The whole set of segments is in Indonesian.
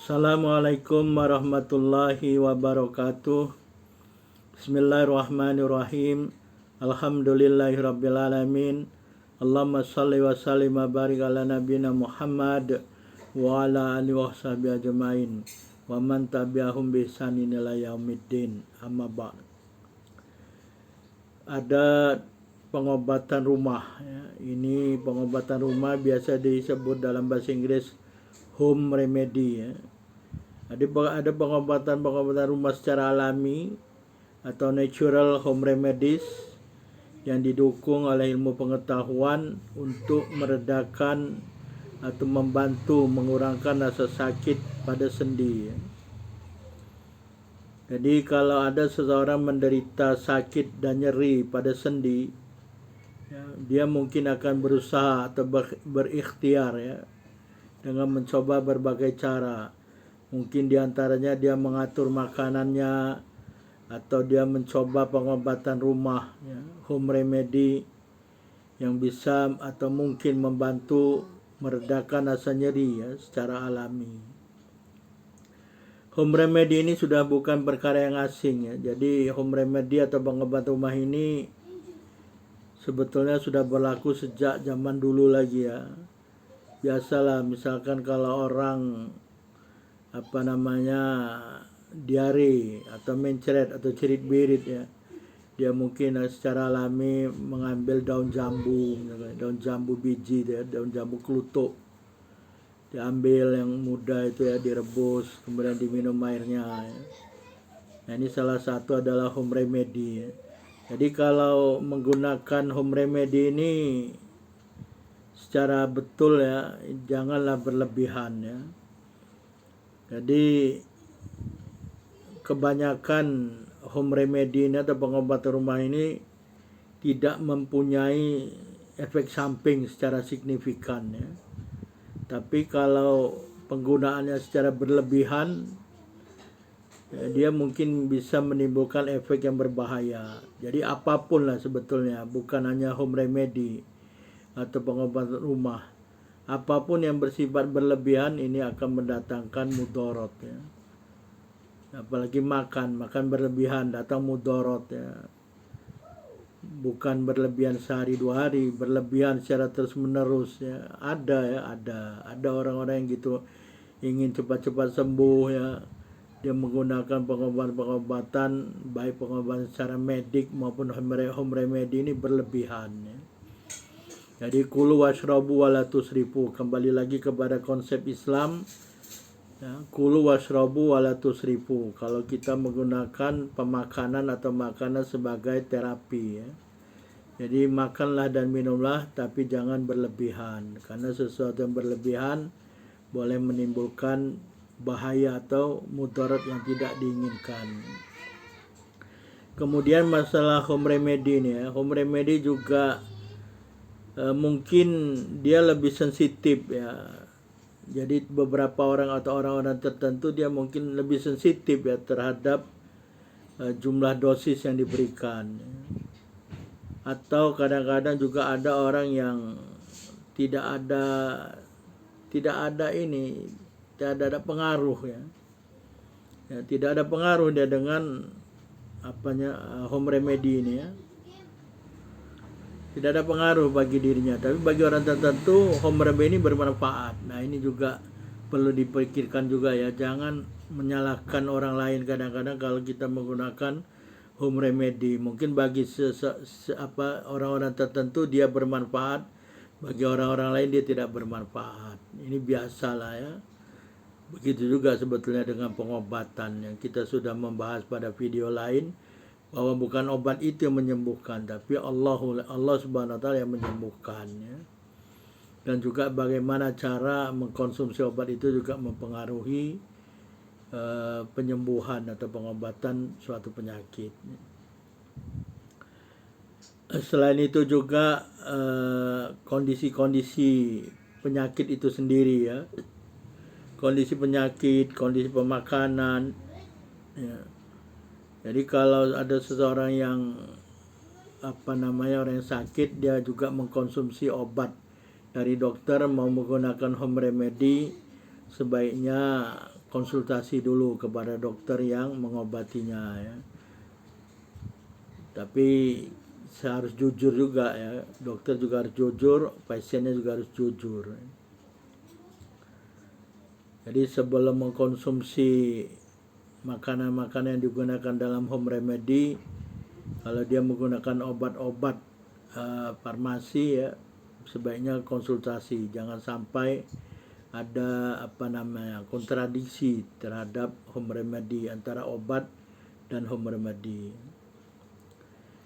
Assalamualaikum warahmatullahi wabarakatuh. Bismillahirrahmanirrahim. Alhamdulillahirrabbilalamin. Allahumma salli wa sallim wa barik ala nabiyina Muhammad wa ala alihi wa sahbihi ajma'in wa man tabi'ahum bi ihsanin ila yaumiddin. Amma ba'd. Ada pengobatan rumah ya. Ini pengobatan rumah biasa disebut dalam bahasa Inggris home remedy ya. Ada pengobatan rumah secara alami atau natural home remedies yang didukung oleh ilmu pengetahuan untuk meredakan atau membantu mengurangkan rasa sakit pada sendi ya. Jadi kalau ada seseorang menderita sakit dan nyeri pada sendi ya, dia mungkin akan berusaha atau berikhtiar ya, dengan mencoba berbagai cara. Mungkin diantaranya dia mengatur makanannya, atau dia mencoba pengobatan rumah ya, home remedy yang bisa atau mungkin membantu meredakan rasa nyeri ya, secara alami. Home remedy ini sudah bukan perkara yang asing ya. Jadi home remedy atau pengobatan rumah ini sebetulnya sudah berlaku sejak zaman dulu lagi ya. Biasalah misalkan kalau orang diare atau mencret atau cerit-berit ya, dia mungkin secara alami mengambil daun jambu biji ya, daun jambu kelutuk, diambil yang muda itu ya, direbus kemudian diminum airnya ya. Nah, ini salah satu adalah home remedy ya. Jadi kalau menggunakan home remedy ini secara betul ya, janganlah berlebihan ya. Jadi kebanyakan home remedy ini atau pengobatan rumah ini tidak mempunyai efek samping secara signifikan ya. Tapi kalau penggunaannya secara berlebihan ya, dia mungkin bisa menimbulkan efek yang berbahaya. Jadi apapun lah sebetulnya, bukan hanya home remedy atau pengobatan rumah. Apapun yang bersifat berlebihan ini akan mendatangkan mudorot ya. Apalagi makan berlebihan datang mudorot ya. Bukan berlebihan sehari dua hari, berlebihan secara terus menerus ya. Ada orang-orang yang gitu ingin cepat-cepat sembuh ya. Dia menggunakan pengobatan baik pengobatan secara medik maupun home remedy ini berlebihan ya. Jadi kulu washrabu wala tusrifu, kembali lagi kepada konsep Islam ya, kulu washrabu wala tusrifu. Kalau kita menggunakan pemakanan atau makanan sebagai terapi ya, jadi makanlah dan minumlah tapi jangan berlebihan, karena sesuatu yang berlebihan boleh menimbulkan bahaya atau mudarat yang tidak diinginkan. Kemudian masalah home remedy ini ya, home remedy juga mungkin dia lebih sensitif ya. Jadi beberapa orang atau orang-orang tertentu dia mungkin lebih sensitif ya terhadap jumlah dosis yang diberikan. Atau kadang-kadang juga ada orang yang tidak ada pengaruh ya. Ya, tidak ada pengaruh dia dengan home remedy ini ya. Tidak ada pengaruh bagi dirinya, tapi bagi orang tertentu home remedy ini bermanfaat. Nah, ini juga perlu dipikirkan juga ya, jangan menyalahkan orang lain. Kadang-kadang kalau kita menggunakan home remedy, mungkin bagi orang-orang tertentu dia bermanfaat, bagi orang-orang lain dia tidak bermanfaat. Ini biasalah ya. Begitu juga sebetulnya dengan pengobatan yang kita sudah membahas pada video lain, bahwa bukan obat itu yang menyembuhkan, tapi Allah Subhanahu wa taala yang menyembuhkan ya. Dan juga bagaimana cara mengkonsumsi obat itu juga mempengaruhi penyembuhan atau pengobatan suatu penyakit. Selain itu juga kondisi-kondisi penyakit itu sendiri ya. Kondisi penyakit, kondisi pemakanan ya. Jadi kalau ada seseorang yang orang yang sakit, dia juga mengkonsumsi obat dari dokter mau menggunakan home remedy, sebaiknya konsultasi dulu kepada dokter yang mengobatinya ya. Tapi saya harus jujur juga ya, dokter juga harus jujur, pasiennya juga harus jujur. Jadi sebelum mengkonsumsi makanan-makanan yang digunakan dalam home remedy, kalau dia menggunakan obat-obat farmasi ya, sebaiknya konsultasi. Jangan sampai ada kontradiksi terhadap home remedy, antara obat dan home remedy.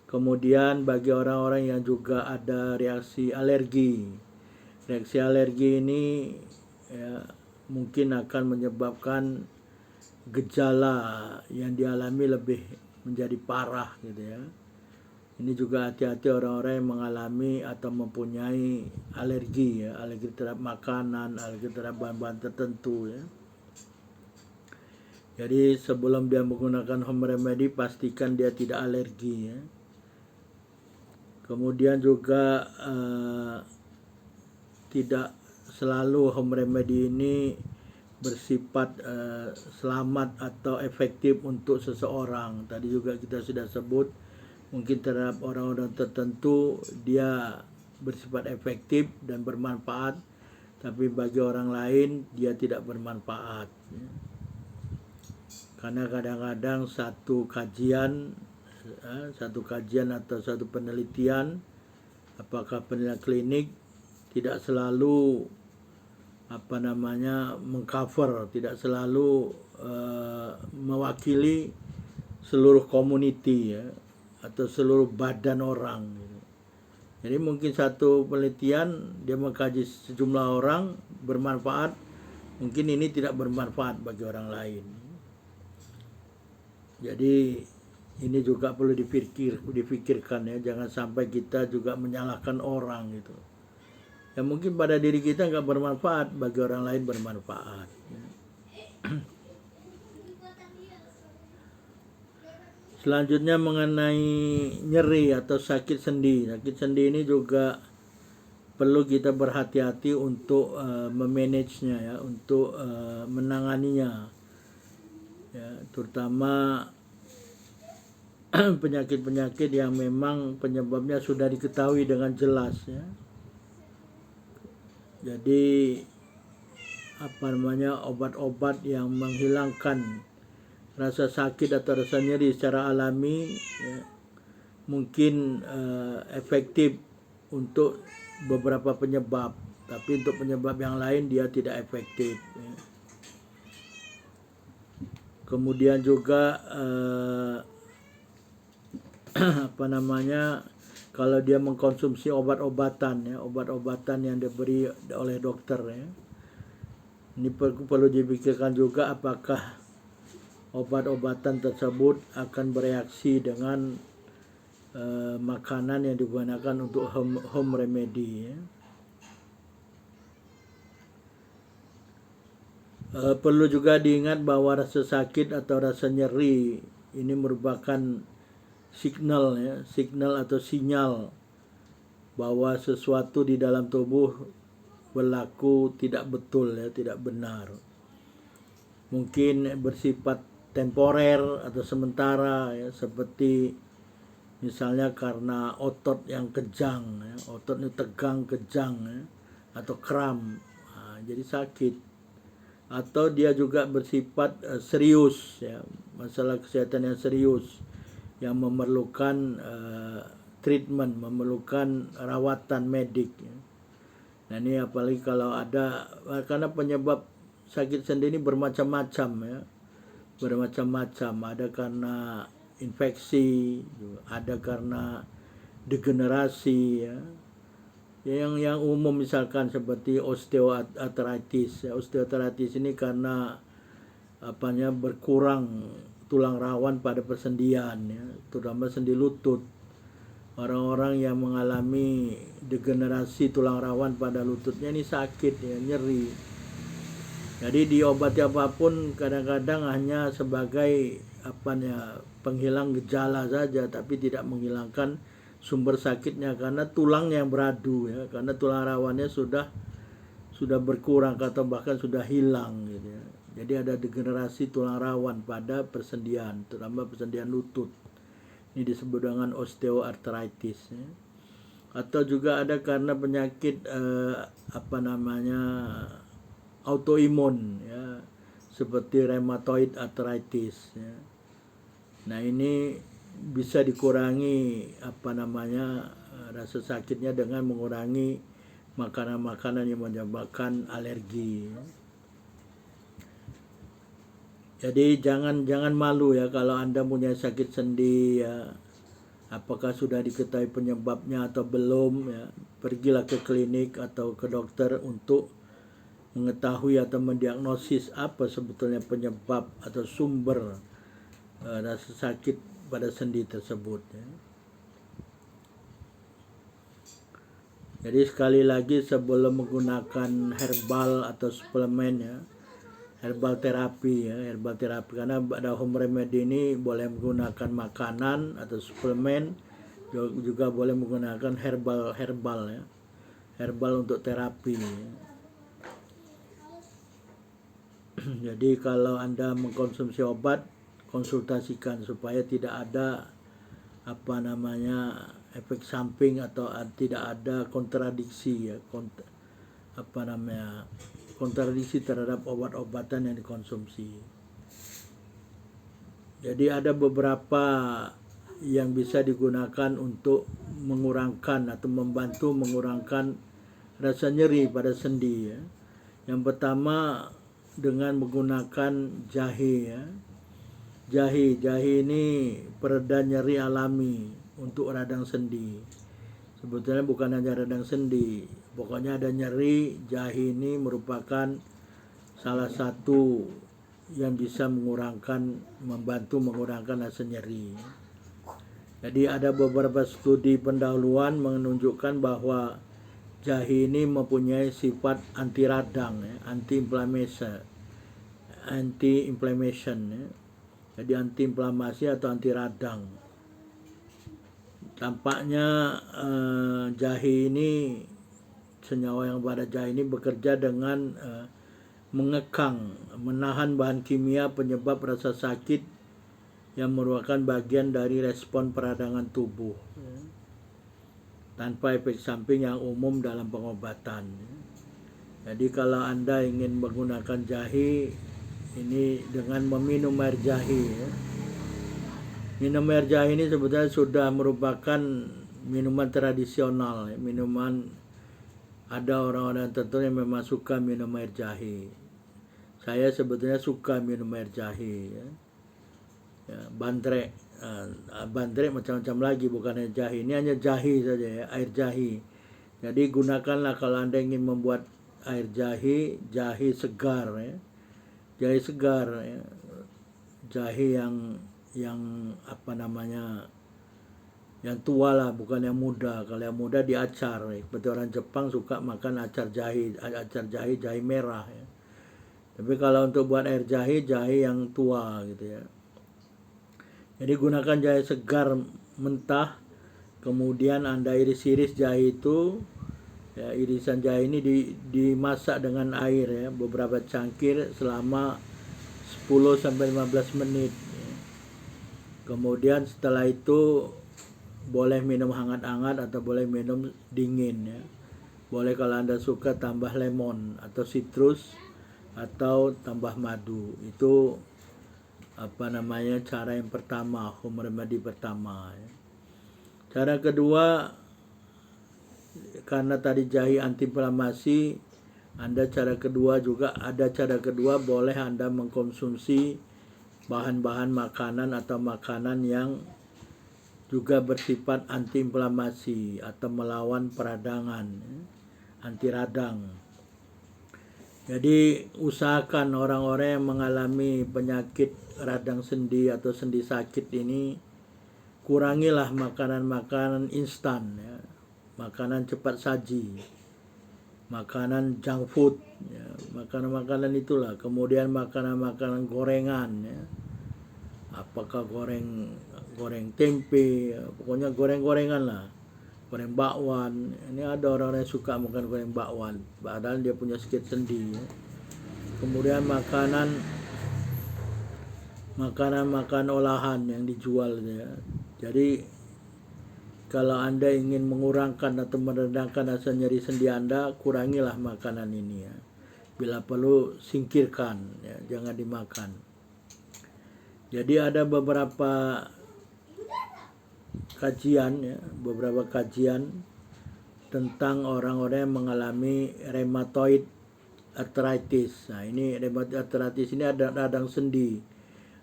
Kemudian bagi orang-orang yang juga ada reaksi alergi ini ya, mungkin akan menyebabkan gejala yang dialami lebih menjadi parah gitu ya. Ini juga hati-hati orang-orang yang mengalami atau mempunyai alergi ya, alergi terhadap makanan, alergi terhadap bahan-bahan tertentu ya. Jadi sebelum dia menggunakan home remedy, pastikan dia tidak alergi ya. Kemudian juga tidak selalu home remedy ini bersifat selamat atau efektif untuk seseorang. Tadi juga kita sudah sebut, mungkin terhadap orang-orang tertentu dia bersifat efektif dan bermanfaat, tapi bagi orang lain dia tidak bermanfaat. Karena kadang-kadang satu kajian atau satu penelitian, apakah penelitian klinik, tidak selalu mengcover, tidak selalu mewakili seluruh community ya, atau seluruh badan orang gitu. Jadi mungkin satu penelitian dia mengkaji sejumlah orang bermanfaat, mungkin ini tidak bermanfaat bagi orang lain. Jadi ini juga perlu dipikirkan ya, jangan sampai kita juga menyalahkan orang gitu. Ya mungkin pada diri kita nggak bermanfaat, bagi orang lain bermanfaat. Selanjutnya mengenai nyeri atau sakit sendi. Sakit sendi ini juga perlu kita berhati-hati untuk memanagenya ya, untuk menanganinya. Ya, terutama penyakit-penyakit yang memang penyebabnya sudah diketahui dengan jelas ya. Jadi obat-obat yang menghilangkan rasa sakit atau rasa nyeri secara alami ya, mungkin efektif untuk beberapa penyebab, tapi untuk penyebab yang lain dia tidak efektif ya. Kemudian juga kalau dia mengkonsumsi obat-obatan ya, obat-obatan yang diberi oleh dokter ya, ini perlu dipikirkan juga apakah obat-obatan tersebut akan bereaksi dengan makanan yang digunakan untuk home remedy ya. Perlu juga diingat bahwa rasa sakit atau rasa nyeri ini merupakan signal ya, signal atau sinyal bahwa sesuatu di dalam tubuh berlaku tidak betul ya, tidak benar. Mungkin bersifat temporer atau sementara ya, seperti misalnya karena otot yang kejang ya, ototnya tegang kejang ya, atau kram, jadi sakit. Atau dia juga bersifat serius ya, masalah kesehatan yang serius, yang memerlukan treatment, memerlukan rawatan medik ya. Nah ini apalagi kalau ada, karena penyebab sakit sendi ini bermacam-macam ya, bermacam-macam. Ada karena infeksi, ada karena degenerasi ya. Yang umum misalkan seperti osteoartritis. Osteoartritis ini karena berkurang tulang rawan pada persendian ya, terutama sendi lutut. Orang-orang yang mengalami degenerasi tulang rawan pada lututnya ini sakit ya, nyeri. Jadi diobati apapun kadang-kadang hanya sebagai penghilang gejala saja, tapi tidak menghilangkan sumber sakitnya, karena tulang yang beradu ya, karena tulang rawannya sudah berkurang atau bahkan sudah hilang gitu ya. Jadi ada degenerasi tulang rawan pada persendian, terutama persendian lutut. Ini disebut dengan osteoartritis. Ya. Atau juga ada karena penyakit autoimun, ya, seperti rheumatoid arthritis. Ya. Nah ini bisa dikurangi rasa sakitnya dengan mengurangi makanan-makanan yang menyebabkan alergi. Jadi jangan malu ya kalau Anda punya sakit sendi, ya. Apakah sudah diketahui penyebabnya atau belum, ya. Pergilah ke klinik atau ke dokter untuk mengetahui atau mendiagnosis apa sebetulnya penyebab atau sumber rasa sakit pada sendi tersebut, ya. Jadi sekali lagi, sebelum menggunakan herbal atau suplemen, ya, herbal terapi, ya, herbal terapi, karena pada home remedy ini boleh menggunakan makanan atau suplemen, juga boleh menggunakan herbal, ya, herbal untuk terapi. Ya. Jadi kalau Anda mengkonsumsi obat, konsultasikan supaya tidak ada efek samping atau tidak ada kontradiksi, ya, kontradiksi terhadap obat-obatan yang dikonsumsi. Jadi ada beberapa yang bisa digunakan untuk mengurangkan atau membantu mengurangkan rasa nyeri pada sendi, ya. Yang pertama dengan menggunakan jahe, ya. Jahe ini pereda nyeri alami untuk radang sendi. Sebetulnya bukan hanya radang sendi, pokoknya ada nyeri, jahe ini merupakan salah satu yang bisa membantu mengurangkan rasa nyeri. Jadi ada beberapa studi pendahuluan menunjukkan bahwa jahe ini mempunyai sifat anti radang, ya, anti-inflammation, ya. Jadi anti-inflamasi atau anti radang. Tampaknya jahe ini, senyawa yang pada jahe ini bekerja dengan menahan bahan kimia penyebab rasa sakit yang merupakan bagian dari respon peradangan tubuh, ya, tanpa efek samping yang umum dalam pengobatan. Jadi kalau Anda ingin menggunakan jahe ini dengan meminum air jahe, ya. Minum air jahe ini sebetulnya sudah merupakan minuman tradisional, ya. Ada orang-orang tertentu yang memang suka minum air jahe. Saya sebetulnya suka minum air jahe, ya. Ya, bandrek macam-macam lagi, bukan air jahe. Ini hanya jahe saja, ya, air jahe. Jadi gunakanlah kalau Anda ingin membuat air jahe segar, ya. Jahe segar, ya. Jahe yang yang tua lah, bukan yang muda. Kalau yang muda diacar, ya. Seperti orang Jepang suka makan acar jahe merah, ya. Tapi kalau untuk buat air jahe yang tua gitu, ya. Jadi gunakan jahe segar mentah, kemudian Anda iris-iris jahe itu, ya, irisan jahe ini dimasak dengan air, ya, beberapa cangkir selama 10-15 menit. Ya. Kemudian setelah itu boleh minum hangat-hangat atau boleh minum dingin, ya. Boleh kalau Anda suka tambah lemon atau citrus atau tambah madu. Itu cara yang pertama, home remedy pertama, ya. Cara kedua, karena tadi jahe antiinflamasi, cara kedua boleh Anda mengkonsumsi bahan-bahan makanan atau makanan yang juga bersifat antiinflamasi atau melawan peradangan, ya, anti radang. Jadi usahakan orang-orang yang mengalami penyakit radang sendi atau sendi sakit ini, kurangilah makanan-makanan instan, ya, makanan cepat saji, makanan junk food, ya, makanan-makanan itulah. Kemudian makanan-makanan gorengan, ya, apakah goreng tempe, ya, pokoknya goreng-gorengan lah, goreng bakwan. Ini ada orang-orang yang suka makan goreng bakwan, padahal dia punya sakit sendi, ya. kemudian makanan olahan yang dijual ya. Jadi kalau Anda ingin mengurangkan atau meredakan rasa nyeri sendi Anda, kurangilah makanan ini ya. Bila perlu singkirkan ya, jangan dimakan. Jadi ada beberapa kajian tentang orang-orang yang mengalami rheumatoid arthritis. Nah, ini rheumatoid arthritis ini ada radang sendi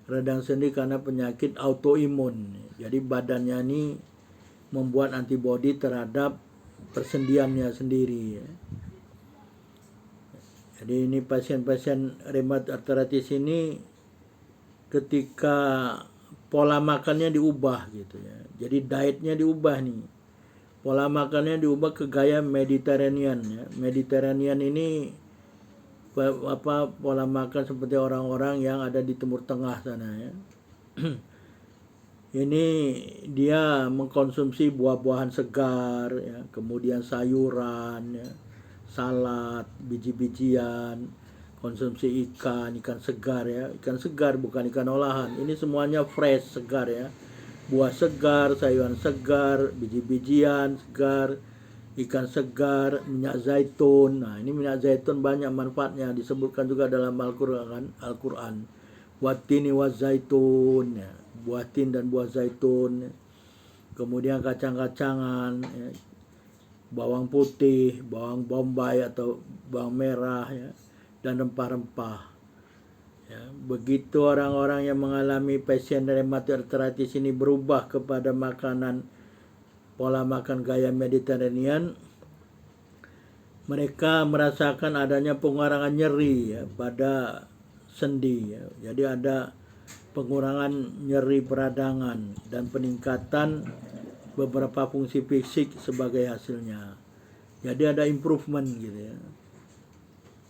karena penyakit autoimun. Jadi badannya ini membuat antibodi terhadap persendiannya sendiri ya. Jadi ini pasien-pasien rheumatoid arthritis ini ketika pola makannya diubah gitu ya. Jadi dietnya diubah nih. Pola makannya diubah ke gaya Mediterranean ya. Mediterranean ini pola makan seperti orang-orang yang ada di Timur Tengah sana ya. Ini dia mengkonsumsi buah-buahan segar ya, kemudian sayuran ya, salad, biji-bijian, konsumsi ikan segar ya, ikan segar bukan ikan olahan. Ini semuanya fresh, segar ya. Buah segar, sayuran segar, biji-bijian segar, ikan segar, minyak zaitun. Nah, ini minyak zaitun banyak manfaatnya, disebutkan juga dalam Al-Qur'an. Watini wa zaitun ya, buah tin dan buah zaitun. Kemudian kacang-kacangan ya, bawang putih, bawang bombay atau bawang merah ya, dan rempah-rempah. Ya, begitu orang-orang yang mengalami pasien rheumatoid arthritis ini berubah kepada pola makan gaya Mediterranean, mereka merasakan adanya pengurangan nyeri ya, pada sendi ya. Jadi ada pengurangan nyeri peradangan dan peningkatan beberapa fungsi fisik sebagai hasilnya. Jadi ada improvement gitu ya.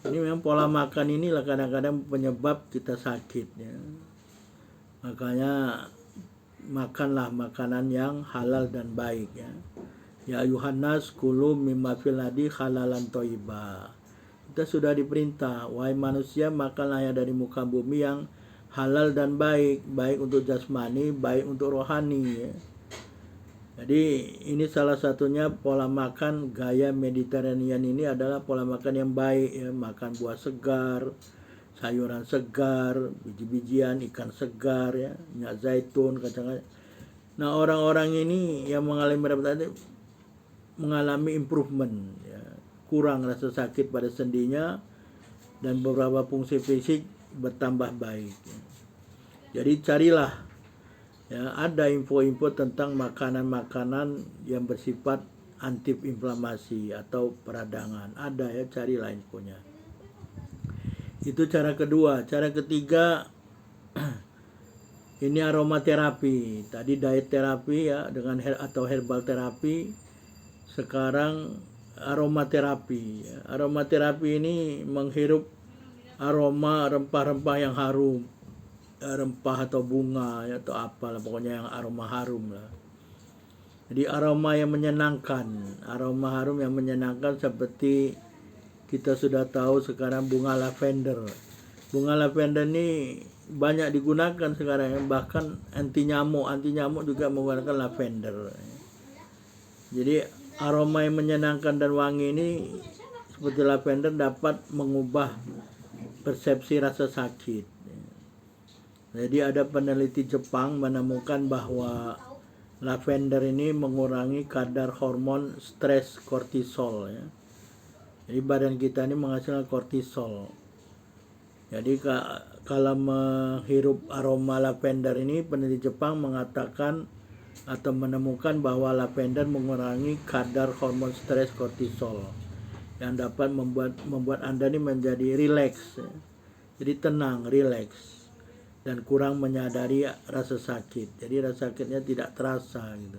Ini memang pola makan inilah kadang-kadang penyebab kita sakit ya. Makanya makanlah makanan yang halal dan baik ya. Ya ayuhannas kulu mimma fil ardi halalan thayyibah. Kita sudah diperintah, wahai manusia, makanlah yang dari muka bumi yang halal dan baik, baik untuk jasmani, baik untuk rohani ya. Jadi ini salah satunya pola makan gaya Mediterranean ini adalah pola makan yang baik ya, makan buah segar, sayuran segar, biji-bijian, ikan segar ya, minyak zaitun, kacang-kacang. Nah, orang-orang ini yang mengalami improvement ya, kurang rasa sakit pada sendinya dan beberapa fungsi fisik bertambah baik ya. Jadi carilah ya, ada info-info tentang makanan-makanan yang bersifat anti-inflamasi atau peradangan. Ada ya, carilah infonya. Itu cara kedua. Cara ketiga ini aromaterapi. Tadi diet terapi ya dengan atau herbal terapi. Sekarang aromaterapi ya. Aromaterapi ini menghirup aroma rempah-rempah yang harum, rempah atau bunga ya, atau apalah pokoknya yang aroma harum lah. Jadi aroma yang menyenangkan, aroma harum yang menyenangkan seperti kita sudah tahu sekarang bunga lavender. Bunga lavender ini banyak digunakan sekarang, bahkan anti nyamuk juga menggunakan lavender. Jadi aroma yang menyenangkan dan wangi ini seperti lavender dapat mengubah persepsi rasa sakit. Jadi ada peneliti Jepang menemukan bahwa lavender ini mengurangi kadar hormon stres kortisol ya. Jadi badan kita ini menghasilkan kortisol. Jadi kalau menghirup aroma lavender ini, peneliti Jepang mengatakan atau menemukan bahwa lavender mengurangi kadar hormon stres kortisol yang dapat membuat Anda ini menjadi rileks ya. Jadi tenang, rileks, dan kurang menyadari rasa sakit. Jadi rasa sakitnya tidak terasa gitu.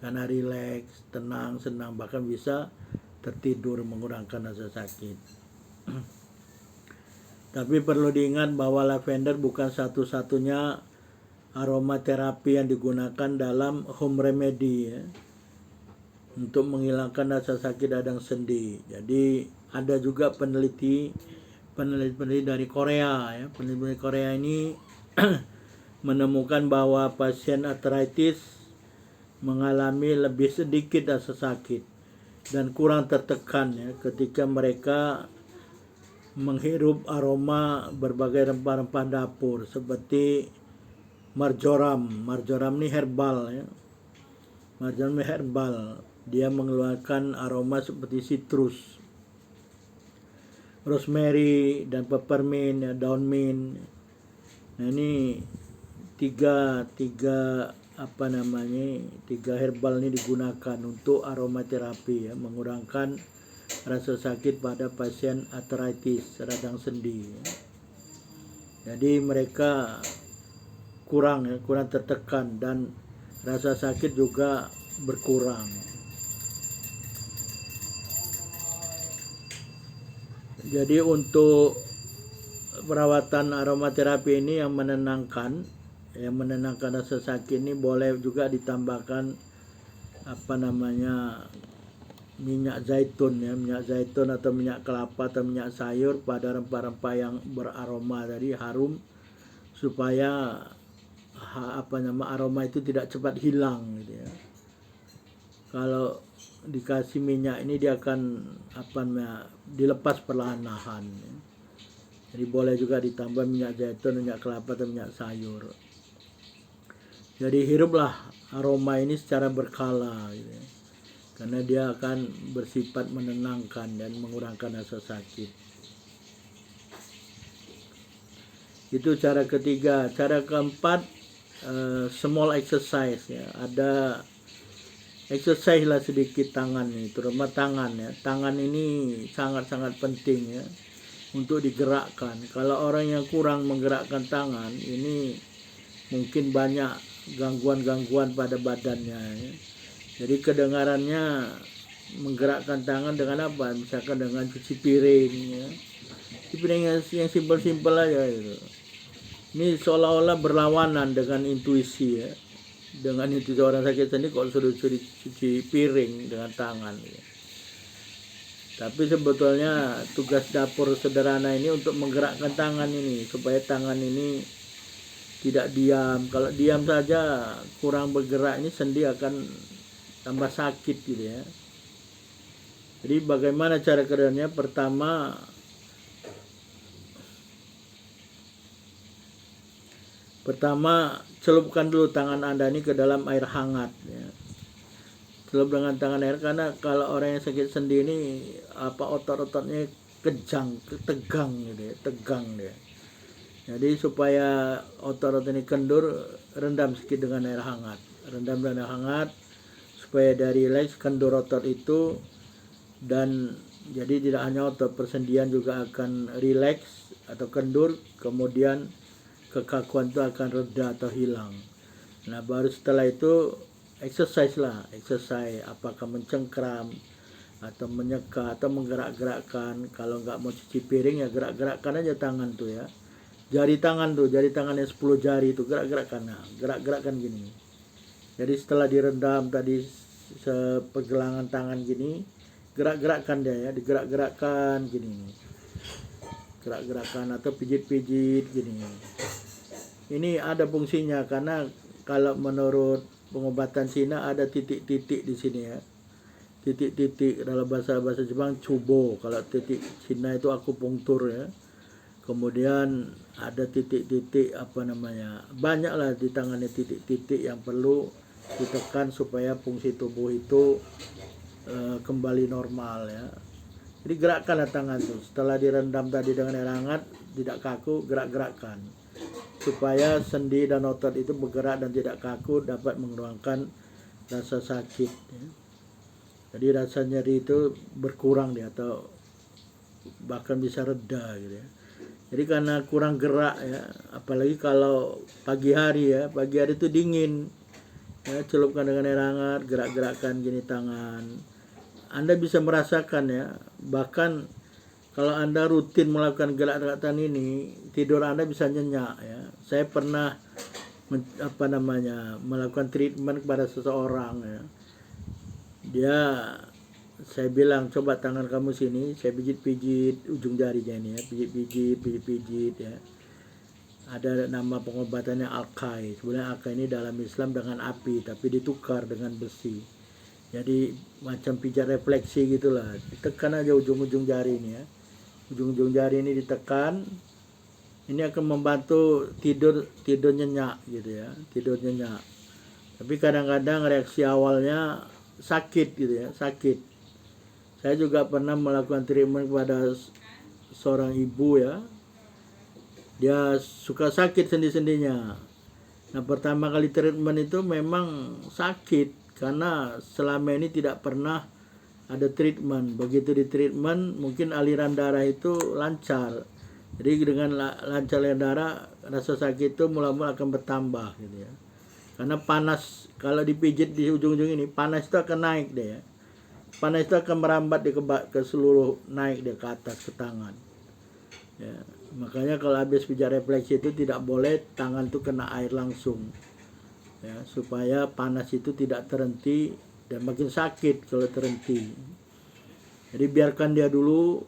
Karena rileks, tenang, senang, bahkan bisa tertidur mengurangkan rasa sakit. Tapi perlu diingat bahwa lavender bukan satu-satunya aromaterapi yang digunakan dalam home remedy ya, untuk menghilangkan rasa sakit radang sendi. Jadi ada juga peneliti peneliti dari Korea ya. Peneliti Korea ini menemukan bahwa pasien artritis mengalami lebih sedikit rasa sakit dan kurang tertekan ya ketika mereka menghirup aroma berbagai rempah-rempah dapur seperti marjoram. Marjoram ini herbal ya. Marjoram ini herbal. Dia mengeluarkan aroma seperti citrus, rosemary dan peppermint ya, daun mint. Nah ini tiga herbal ini digunakan untuk aromaterapi ya, mengurangkan rasa sakit pada pasien artritis radang sendi ya. Jadi mereka kurang tertekan dan rasa sakit juga berkurang. Jadi untuk perawatan aromaterapi ini yang menenangkan rasa sakit ini boleh juga ditambahkan minyak zaitun ya, minyak zaitun atau minyak kelapa atau minyak sayur pada rempah-rempah yang beraroma tadi, harum, supaya aroma itu tidak cepat hilang gitu ya. Kalau dikasih minyak ini dia akan dilepas perlahan-lahan ya. Jadi boleh juga ditambah minyak zaitun, minyak kelapa atau minyak sayur. Jadi hiruplah aroma ini secara berkala gitu ya. Karena dia akan bersifat menenangkan dan mengurangkan rasa sakit. Itu cara ketiga. Cara keempat, small exercise ya. Ada exercise lah sedikit tangan nih, terutama tangan ya. Tangan ini sangat-sangat penting ya untuk digerakkan. Kalau orang yang kurang menggerakkan tangan, ini mungkin banyak gangguan-gangguan pada badannya ya. Jadi kedengarannya menggerakkan tangan dengan apa? Misalkan dengan cuci piring ya. Cuci piring yang simpel-simpel aja gitu. Ini seolah-olah berlawanan dengan intuisi ya. Dengan intuisi orang sakit sendi kok suruh cuci piring dengan tangan ya. Tapi sebetulnya tugas dapur sederhana ini untuk menggerakkan tangan ini supaya tangan ini tidak diam. Kalau diam saja kurang bergerak, ini sendi akan tambah sakit gitu ya. Jadi bagaimana cara kerjanya? Pertama celupkan dulu tangan Anda ini ke dalam air hangat ya. Celup dengan tangan air, karena kalau orang yang sakit sendi ini otot-ototnya tegang gitu ya, tegang dia. Jadi supaya otot-otot ini kendur, rendam sedikit dengan air hangat. Rendam dengan air hangat supaya dari rileks kendur otot itu, dan jadi tidak hanya otot persendian juga akan rileks atau kendur, kemudian kekakuan itu akan reda atau hilang. Nah baru setelah itu exercise, apakah mencengkram atau menyeka atau menggerak-gerakkan. Kalau nggak mau cuci piring ya gerak-gerakkan aja tangan tuh ya. Jari tangan yang 10 jari itu gerak-gerakkan. Nah, gerak-gerakkan gini. Jadi setelah direndam tadi sepergelangan tangan gini, gerak-gerakkan dia ya, digerak-gerakkan gini. Gerak-gerakkan atau pijit-pijit gini. Ini ada fungsinya, karena kalau menurut pengobatan Cina ada titik-titik di sini ya. Titik-titik dalam bahasa Jepang chubo, kalau titik Cina itu akupunktur ya. Kemudian ada titik-titik banyaklah di tangannya titik-titik yang perlu ditekan supaya fungsi tubuh itu kembali normal ya. Jadi gerakkanlah tangan itu. Setelah direndam tadi dengan air hangat, tidak kaku, gerak-gerakkan supaya sendi dan otot itu bergerak dan tidak kaku, dapat mengurangkan rasa sakit ya. Jadi rasa nyeri itu berkurang dia, atau bahkan bisa reda gitu ya. Jadi karena kurang gerak ya, apalagi kalau pagi hari itu dingin ya, celupkan dengan air hangat, gerak-gerakkan gini tangan. Anda bisa merasakan ya, bahkan kalau Anda rutin melakukan gerak-gerakan ini, tidur Anda bisa nyenyak ya. Saya pernah melakukan treatment kepada seseorang ya. Dia saya bilang coba tangan kamu sini, saya pijit-pijit ujung jarinya ini ya, pijit-pijit ya. Ada nama pengobatannya alkai. Sebenarnya alkai ini dalam Islam dengan api, tapi ditukar dengan besi. Jadi macam pijat refleksi gitulah. Ditekan aja ujung-ujung jari ini ya. Ujung-ujung jari ini ditekan. Ini akan membantu tidur nyenyak gitu ya, tidur nyenyak. Tapi kadang-kadang reaksi awalnya sakit gitu ya, sakit. Saya juga pernah melakukan treatment kepada seorang ibu ya. Dia suka sakit sendi-sendinya. Nah, pertama kali treatment itu memang sakit karena selama ini tidak pernah ada treatment. Begitu di treatment mungkin aliran darah itu lancar. Jadi dengan lancarnya darah, rasa sakit itu mula-mula akan bertambah gitu ya. Karena panas, kalau dipijit di ujung-ujung ini, panas itu akan naik deh ya. Panas itu akan merambat ke seluruh, naik deh ke atas, ke tangan. Ya, makanya kalau habis pijat refleksi itu tidak boleh tangan itu kena air langsung. Ya, supaya panas itu tidak terhenti dan makin sakit kalau terhenti. Jadi biarkan dia dulu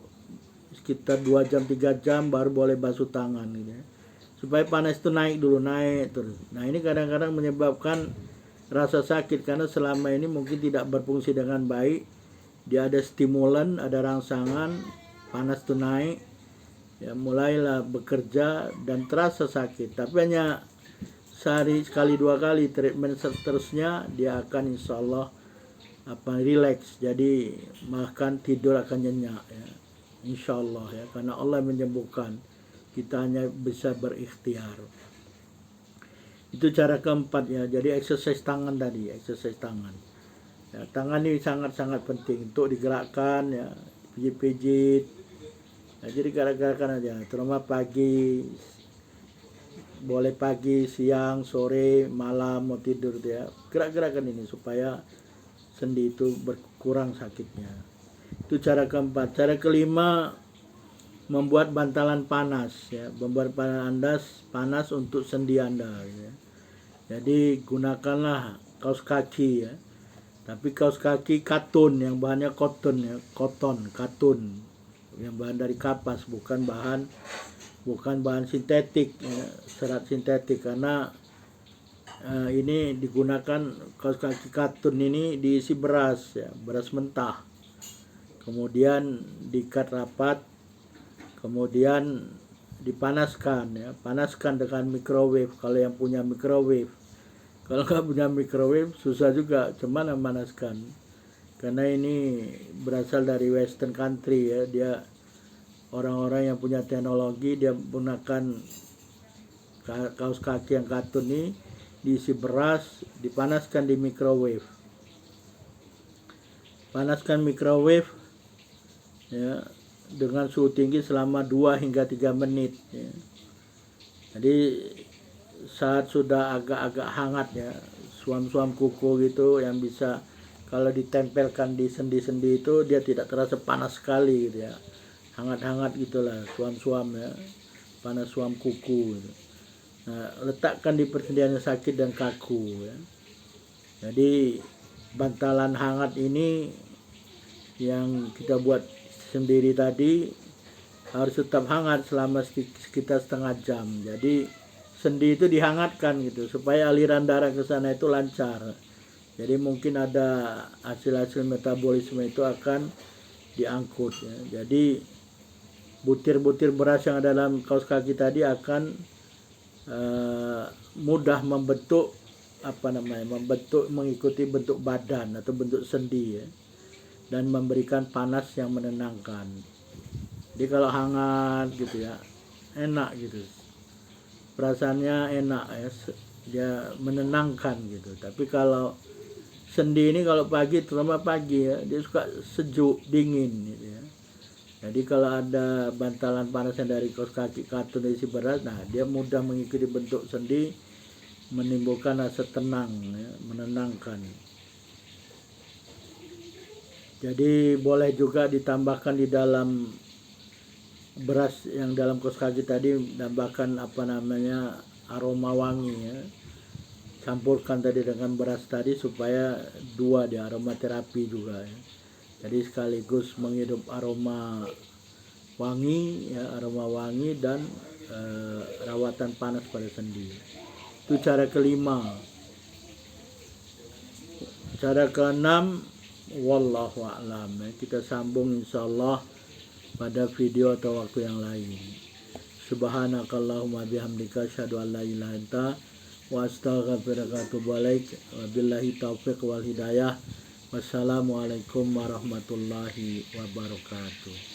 sekitar 2 jam 3 jam baru boleh basuh tangan gitu ya. Supaya panas itu naik dulu, naik terus. Nah, ini kadang-kadang menyebabkan rasa sakit karena selama ini mungkin tidak berfungsi dengan baik. Dia ada stimulan, ada rangsangan, panas itu naik. Ya, mulailah bekerja dan terasa sakit. Tapi hanya sehari sekali 2 kali treatment seterusnya dia akan insya Allah relax. Jadi makan tidur akan nyenyak ya. Insya Allah ya, karena Allah menyembuhkan, kita hanya bisa berikhtiar. Itu cara keempat ya. Jadi exercise tangan tadi, exercise tangan ya, tangan ini sangat-sangat penting untuk digerakkan ya, pijit-pijit ya, jadi gerak-gerakan aja, terutama pagi, boleh pagi, siang, sore, malam mau tidur ya, gerak-gerakan ini supaya sendi itu berkurang sakitnya. Itu cara keempat. Cara kelima, membuat bantalan panas ya, membuat bantalan panas untuk sendi Anda ya. Jadi gunakanlah kaos kaki ya, tapi kaos kaki katun yang bahannya cotton ya, katun yang bahan dari kapas, bukan bahan sintetik ya, serat sintetik. Karena ini digunakan kaos kaki katun ini diisi beras ya, beras mentah, kemudian diikat rapat, kemudian dipanaskan ya, panaskan dengan microwave kalau yang punya microwave. Kalau nggak punya microwave susah juga, cuman memanaskan. Karena ini berasal dari western country ya, dia orang-orang yang punya teknologi, dia menggunakan kaos kaki yang katun ini diisi beras, dipanaskan di microwave. Panaskan microwave ya dengan suhu tinggi selama 2 hingga 3 menit ya. Jadi saat sudah agak-agak hangat ya, suam-suam kuku gitu yang bisa kalau ditempelkan di sendi-sendi itu dia tidak terasa panas sekali gitu ya, hangat-hangat gitulah, suam-suam ya, panas suam kuku gitu. Nah, letakkan di persendian yang sakit dan kaku ya. Jadi bantalan hangat ini yang kita buat sendiri tadi harus tetap hangat selama sekitar setengah jam. Jadi sendi itu dihangatkan gitu supaya aliran darah ke sana itu lancar. Jadi mungkin ada hasil-hasil metabolisme itu akan diangkut ya. Jadi butir-butir beras yang ada dalam kaos kaki tadi akan mudah membentuk mengikuti bentuk badan atau bentuk sendi ya, dan memberikan panas yang menenangkan. Jadi kalau hangat gitu ya, enak gitu, perasaannya enak ya, dia menenangkan gitu. Tapi kalau sendi ini kalau pagi, terutama pagi ya, dia suka sejuk, dingin gitu ya. Jadi kalau ada bantalan panas yang dari kaos kaki katun isi beras, nah dia mudah mengikuti bentuk sendi, menimbulkan rasa tenang ya, menenangkan. Jadi boleh juga ditambahkan di dalam beras yang dalam kaos kaki tadi, tambahkan aroma wangi ya. Campurkan tadi dengan beras tadi supaya 2 dia aromaterapi juga ya. Jadi sekaligus menghirup aroma wangi, ya, aroma wangi dan rawatan panas pada sendi. Itu cara kelima. Cara keenam, wallahu a'lam. Kita sambung insyaallah pada video atau waktu yang lain. Subhanakallahumma bihamdika asyhadu an la ilaha illa anta wa astaghfiruka wa atubu ilaik. Wabillahi taufiq wal hidayah. Wassalamualaikum warahmatullahi wabarakatuh.